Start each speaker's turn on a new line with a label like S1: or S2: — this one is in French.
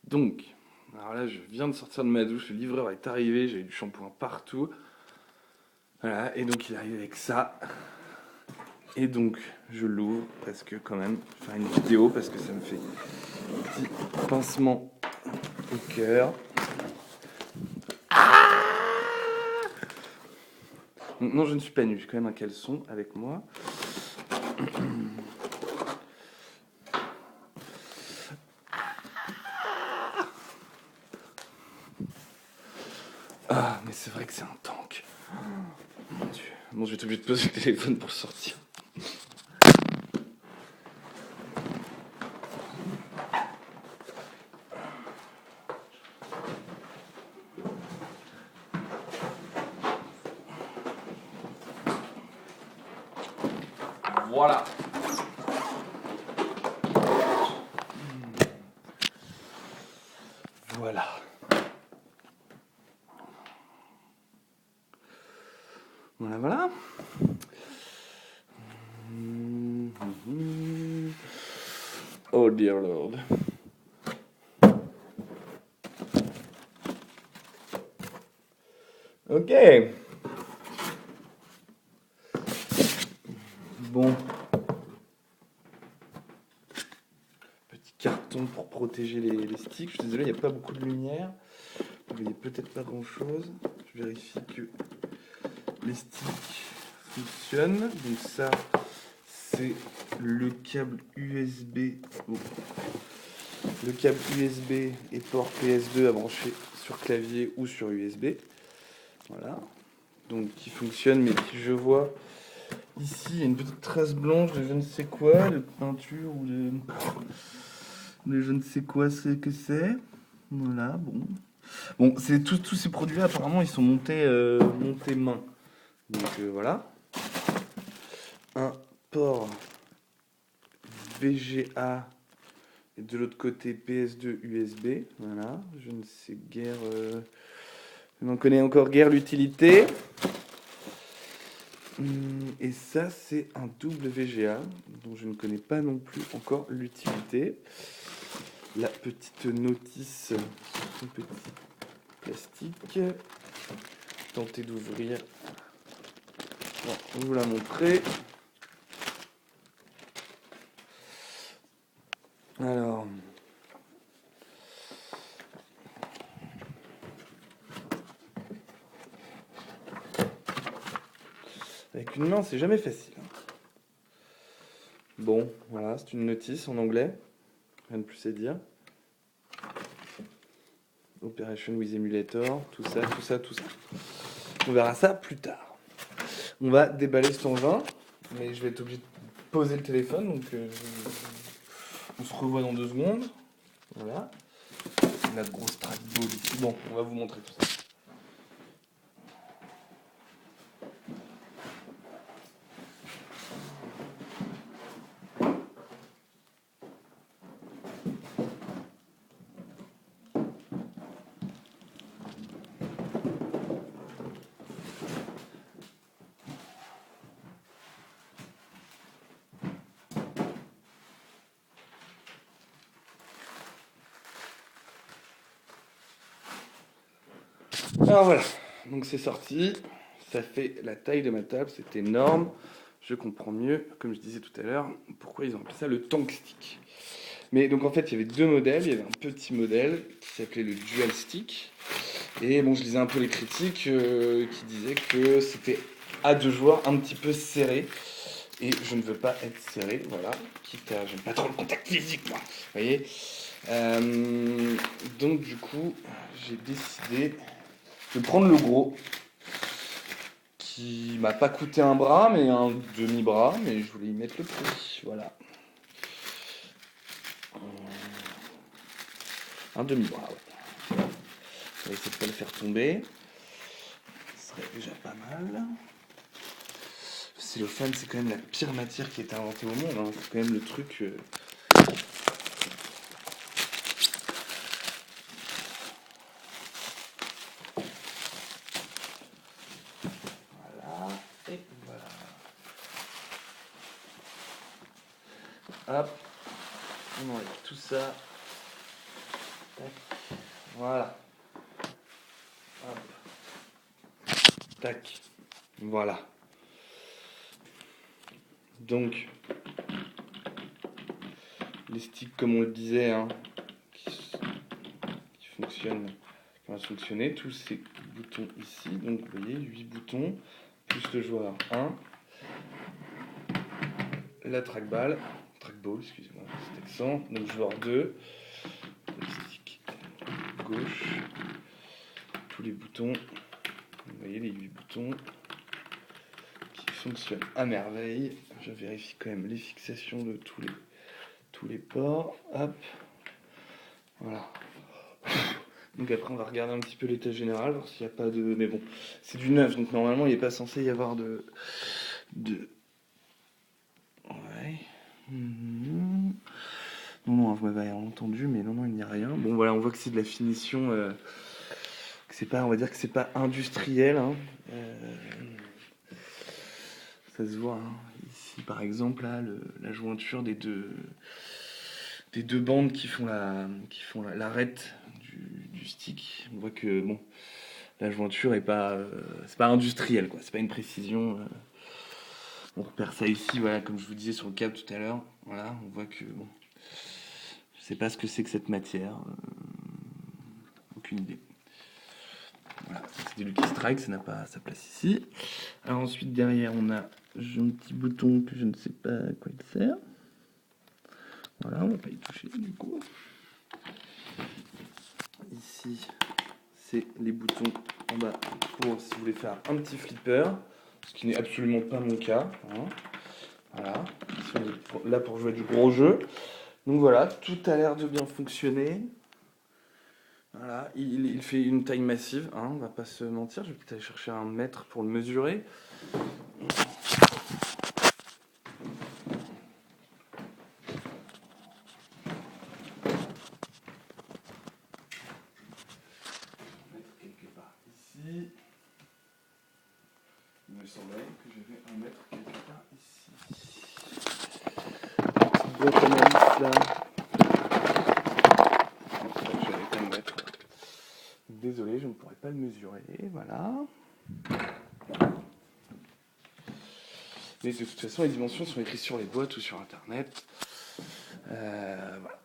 S1: Donc, alors là, je viens de sortir de ma douche, le livreur est arrivé, j'ai eu du shampoing partout. Voilà, et donc il arrive avec ça. Et donc, je l'ouvre parce que quand même, faire une vidéo parce que ça me fait un petit pincement au cœur. Donc, non, je ne suis pas nu, j'ai quand même un caleçon avec moi. Ah, mais c'est vrai que c'est un tank. Mon Dieu. Bon, je vais être obligé de poser le téléphone pour sortir. Voilà. Voilà. Voilà, voilà. Oh dear Lord. Ok. Bon. Petit carton pour protéger les sticks. Je suis désolé, il n'y a pas beaucoup de lumière. Vous voyez peut-être pas grand chose. Je vérifie que les sticks fonctionnent. Donc ça, c'est le câble USB. Oh. Le câble USB et port PS2 à brancher sur clavier ou sur USB. Voilà. Donc qui fonctionne, mais qui je vois ici, il y a une petite trace blanche de je ne sais quoi, de peinture ou de je ne sais quoi c'est que c'est. Voilà, bon. Bon, c'est tous ces produits-là, apparemment, ils sont montés main. Donc voilà. Un port VGA et de l'autre côté PS2 USB. Voilà, je ne sais guère. Je n'en connais encore guère l'utilité. Et ça, c'est un double VGA, dont je ne connais pas non plus encore l'utilité. La petite notice sur son petit plastique. Tenter d'ouvrir. Bon, on vous la montrer. Alors. Avec une main, c'est jamais facile. Bon, voilà, c'est une notice en anglais. Rien de plus à dire. Operation with Emulator, tout ça, tout ça, tout ça. On verra ça plus tard. On va déballer cet engin, mais je vais être obligé de poser le téléphone, donc on se revoit dans 2 secondes. Voilà. La grosse trackball ici. Bon, on va vous montrer tout ça. Alors voilà, donc c'est sorti. Ça fait la taille de ma table, c'est énorme. Je comprends mieux, comme je disais tout à l'heure, pourquoi ils ont appelé ça le tank stick. Mais donc en fait, il y avait 2 modèles. Il y avait un petit modèle qui s'appelait le dual stick. Et bon, je lisais un peu les critiques qui disaient que c'était à 2 joueurs un petit peu serré. Et je ne veux pas être serré, voilà. Quitte à. J'aime pas trop le contact physique, moi. Vous voyez. Euh, donc du coup, j'ai décidé de prendre le gros. Qui m'a pas coûté un bras, mais un demi-bras. Mais je voulais y mettre le prix. Voilà. Un demi-bras, ouais. On va essayer de pas le faire tomber. Ce serait déjà pas mal. Le cellophane, c'est quand même la pire matière qui a été inventée au monde. Hein. C'est quand même le truc. Voilà. Et voilà. Hop. On enlève tout ça. Tac. Voilà. Hop. Tac. Voilà. Donc, les sticks, comme on le disait, hein, qui fonctionnent, qui vont fonctionner, tous ces boutons ici. Donc, vous voyez, 8 boutons, plus le joueur 1. La trackball, excusez-moi, cet accent. Donc, joueur 2. Le stick gauche. Tous les boutons. Vous voyez, les 8 boutons qui fonctionnent à merveille. Je vérifie quand même les fixations de tous les ports. Hop. Voilà. Donc après, on va regarder un petit peu l'état général, voir s'il n'y a pas de... Mais bon, c'est du neuf, donc normalement, il n'est pas censé y avoir de... Ouais. Non, vous m'avez entendu, mais non, il n'y a rien. Bon, voilà, on voit que c'est de la finition... que c'est pas, on va dire que c'est pas industriel. Hein. Ça se voit. Hein. Ici, par exemple, là, la jointure des deux bandes qui font l'arête du stick. On voit que bon, la jointure est pas, c'est pas industriel, quoi. C'est pas une précision. On repère ça ici, voilà, comme je vous disais sur le câble tout à l'heure. Voilà, on voit que bon, je sais pas ce que c'est que cette matière. Aucune idée. Voilà, c'est des Lucky Strike, ça n'a pas sa place ici. Alors ensuite derrière on a un petit bouton que je ne sais pas à quoi il sert. Voilà, on va pas y toucher du coup. Ici c'est les boutons en bas pour si vous voulez faire un petit flipper, ce qui n'est absolument pas mon cas. Hein. Voilà, là pour jouer du gros jeu. Donc voilà, tout a l'air de bien fonctionner. Voilà, il fait une taille massive, hein, on va pas se mentir. Je vais peut-être aller chercher un mètre pour le mesurer. Quelque part ici. Il me semblait que j'avais un mètre quelque part ici. Petite boîte à malice là. J'avais pas le mètre. Désolé, je ne pourrais pas le mesurer. Voilà. Mais de toute façon, les dimensions sont écrites sur les boîtes ou sur internet. Voilà.